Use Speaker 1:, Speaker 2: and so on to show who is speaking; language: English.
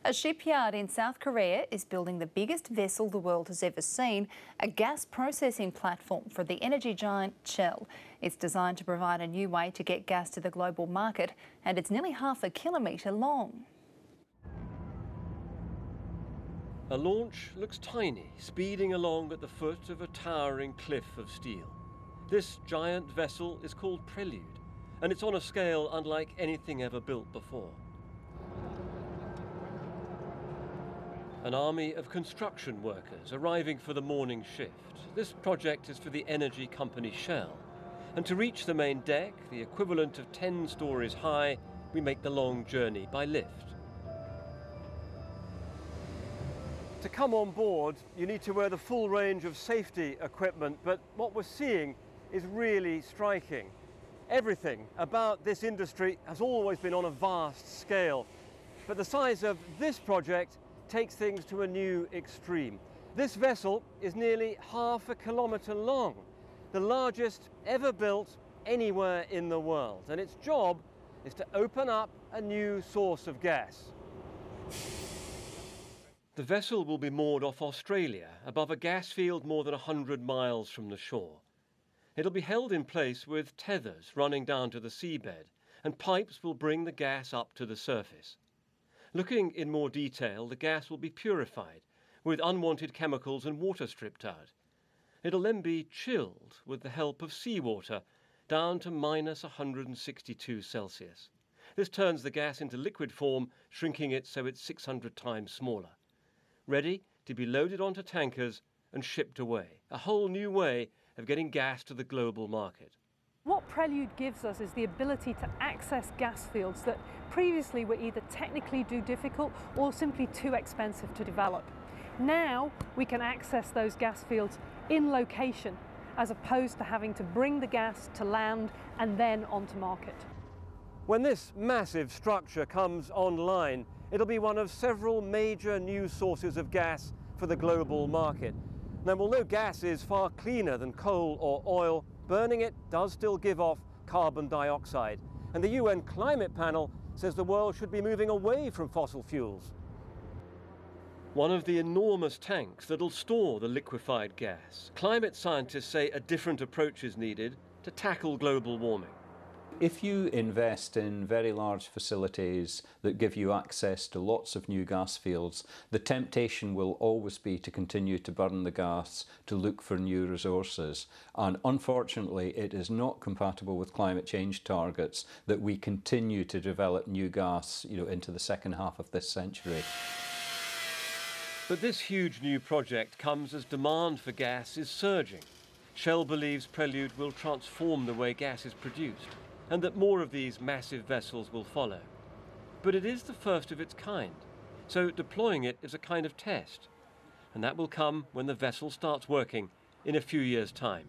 Speaker 1: A shipyard in South Korea is building the biggest vessel the world has ever seen, a gas processing platform for the energy giant Shell. It's designed to provide a new way to get gas to the global market, and it's nearly half a kilometre long.
Speaker 2: A launch looks tiny, speeding along at the foot of a towering cliff of steel. This giant vessel is called Prelude, and it's on a scale unlike anything ever built before. An army of construction workers arriving for the morning shift. This project is for the energy company Shell. And to reach the main deck, the equivalent of 10 stories high, we make the long journey by lift. To come on board, you need to wear the full range of safety equipment, but what we're seeing is really striking. Everything about this industry has always been on a vast scale, but the size of this project takes things to a new extreme. This vessel is nearly half a kilometre long, the largest ever built anywhere in the world, and its job is to open up a new source of gas. The vessel will be moored off Australia, above a gas field more than 100 miles from the shore. It'll be held in place with tethers running down to the seabed, and pipes will bring the gas up to the surface. Looking in more detail, the gas will be purified, with unwanted chemicals and water stripped out. It'll then be chilled with the help of seawater down to minus 162 Celsius. This turns the gas into liquid form, shrinking it so it's 600 times smaller. Ready to be loaded onto tankers and shipped away. A whole new way of getting gas to the global market.
Speaker 3: What Prelude gives us is the ability to access gas fields that previously were either technically too difficult or simply too expensive to develop. Now we can access those gas fields in location, as opposed to having to bring the gas to land and then onto market.
Speaker 2: When this massive structure comes online, it'll be one of several major new sources of gas for the global market. Now, although gas is far cleaner than coal or oil, burning it does still give off carbon dioxide. And the UN Climate Panel says the world should be moving away from fossil fuels. One of the enormous tanks that'll store the liquefied gas. Climate scientists say a different approach is needed to tackle global warming.
Speaker 4: If you invest in very large facilities that give you access to lots of new gas fields, the temptation will always be to continue to burn the gas, to look for new resources. And unfortunately, it is not compatible with climate change targets that we continue to develop new gas, into the second half of this century.
Speaker 2: But this huge new project comes as demand for gas is surging. Shell believes Prelude will transform the way gas is produced, and that more of these massive vessels will follow. But it is the first of its kind, so deploying it is a kind of test, and that will come when the vessel starts working in a few years' time.